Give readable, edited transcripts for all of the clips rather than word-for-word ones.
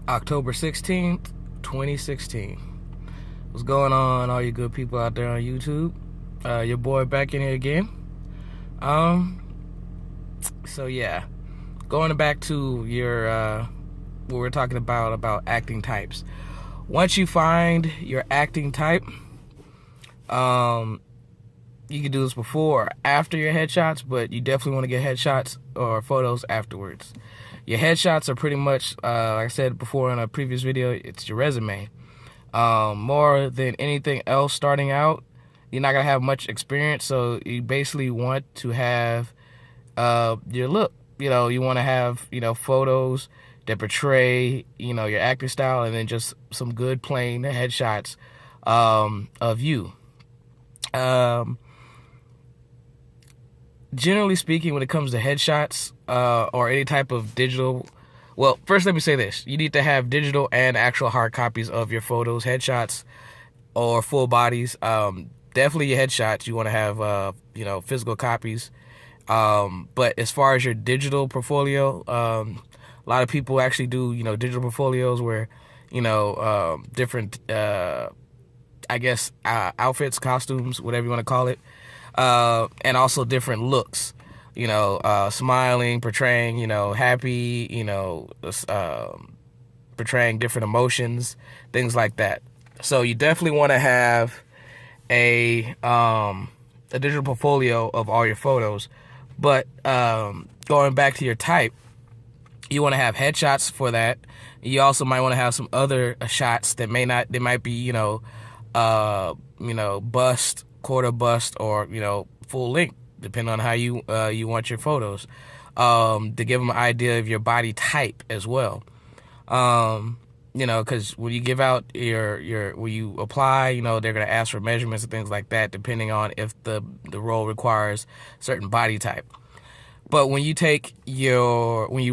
October 16th, 2016. What's going on, all you good people out there on YouTube? Your boy back in here again. So yeah, going back to your, what we're talking about acting types. Once you find your acting type, you can do this before or after your headshots, but you definitely want to get headshots or photos afterwards. Your headshots are pretty much, like I said before in a previous video, it's your resume. More than anything else starting out, you're not going to have much experience, so you basically want to have your look. You know, you want to have, photos that portray, your acting style, and then just some good plain headshots of you. Generally speaking, when it comes to headshots or any type of digital, well, first let me say this. You need to have digital and actual hard copies of your photos, headshots, or full bodies. Definitely your headshots, you want to have, physical copies. But as far as your digital portfolio, a lot of people actually do, digital portfolios where, different, outfits, costumes, whatever you want to call it. And also different looks, smiling, portraying, happy, portraying different emotions, things like that. So you definitely want to have a digital portfolio of all your photos. But going back to your type, you want to have headshots for that. You also might want to have some other shots that they might be, bust, quarter bust, or full length, depending on how you want your photos, to give them an idea of your body type as well. Because when you give out when you apply, they're gonna ask for measurements and things like that, depending on if the role requires certain body type. But when you're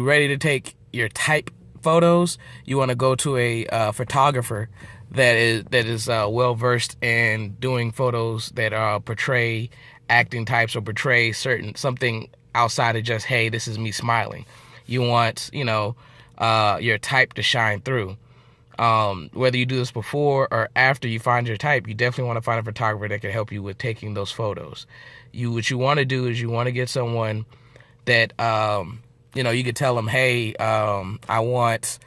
ready to take your type photos, you want to go to a photographer that is well versed in doing photos that portray acting types or portray something outside of just, hey, this is me smiling. You want your type to shine through. Whether you do this before or after you find your type, you definitely want to find a photographer that can help you with taking those photos. What you want to do is you want to get someone that you could tell them, hey, I want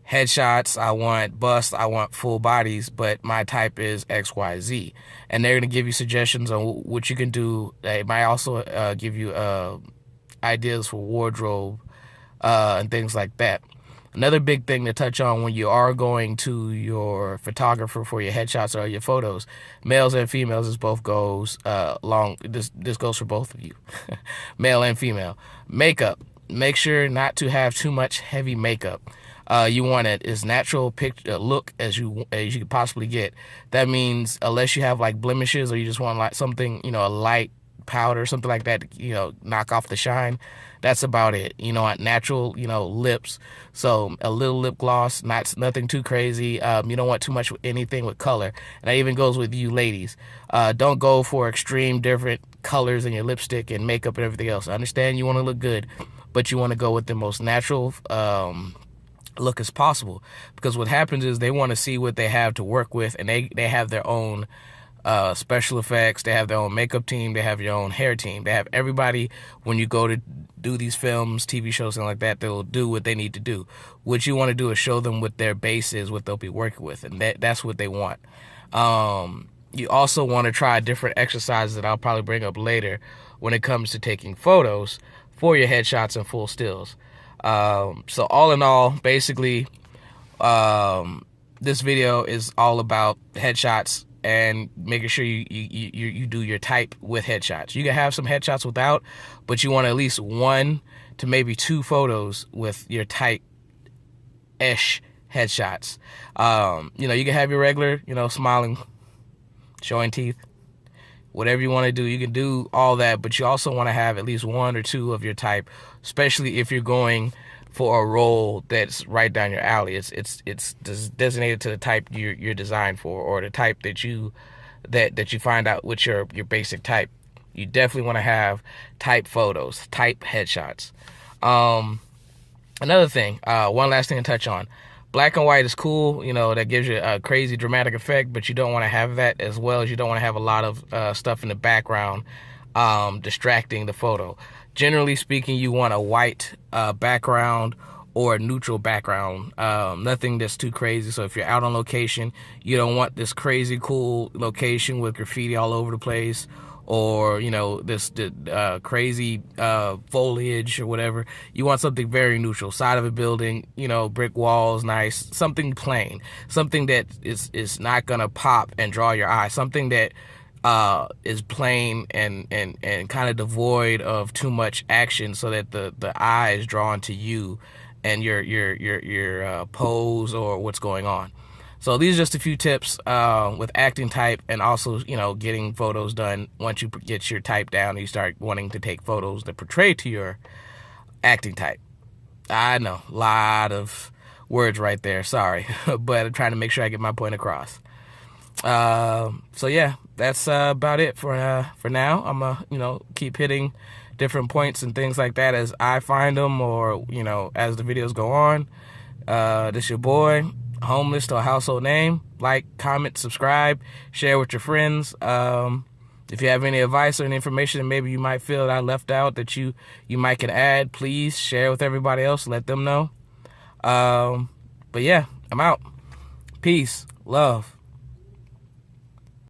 headshots, I want busts, I want full bodies, but my type is XYZ. And they're going to give you suggestions on what you can do. They might also give you ideas for wardrobe and things like that. Another big thing to touch on when you are going to your photographer for your headshots or your photos, males and females, this both goes this goes for both of you, male and female. Makeup. Make sure not to have too much heavy makeup. You want it as natural look as you could possibly get. That means unless you have like blemishes or you just want like something, a light powder, something like that to, knock off the shine. That's about it. Natural, lips. So a little lip gloss, nothing too crazy. You don't want too much anything with color. And that even goes with you ladies. Don't go for extreme different colors in your lipstick and makeup and everything else. I understand you want to look good, but you want to go with the most natural look as possible, because what happens is they want to see what they have to work with, and they have their own special effects, they have their own makeup team, they have your own hair team, they have everybody. When you go to do these films, TV shows, and like that, they'll do what they need to do. What you want to do is show them what their base is, what they'll be working with, and that's what they want. You also want to try different exercises that I'll probably bring up later when it comes to taking photos for your headshots and full stills. So all in all, basically, this video is all about headshots and making sure you do your type with headshots. You can have some headshots without, but you want at least 1 to maybe 2 photos with your type-ish headshots. You can have your regular, smiling, showing teeth, whatever you want to do, you can do all that, but you also want to have at least 1 or 2 of your type, especially if you're going for a role that's right down your alley. It's designated to the type you're designed for, or the type that you find out what's your basic type. You definitely want to have type photos, type headshots. Another thing, one last thing to touch on. Black and white is cool, you know, that gives you a crazy dramatic effect, but you don't want to have that, as well as you don't want to have a lot of stuff in the background distracting the photo. Generally speaking, you want a white background or a neutral background, nothing that's too crazy. So if you're out on location, you don't want this crazy cool location with graffiti all over the place, or, you know, this crazy foliage or whatever. You want something very neutral. Side of a building, you know, brick walls, nice. Something plain. Something that is not gonna pop and draw your eye. Something that is plain and kind of devoid of too much action, so that the eye is drawn to you and your pose or what's going on. So these are just a few tips with acting type, and also, you know, getting photos done. Once you get your type down, you start wanting to take photos that portray to your acting type. I know, a lot of words right there. Sorry, but I'm trying to make sure I get my point across. So yeah, that's about it for now. I'm you know, keep hitting different points and things like that as I find them, or, you know, as the videos go on. This your boy, Homeless to a Household Name. Like, comment, subscribe, share with your friends. If you have any advice or any information that maybe you might feel that I left out that you might can add, please share with everybody else. Let them know. But yeah, I'm out. Peace. Love.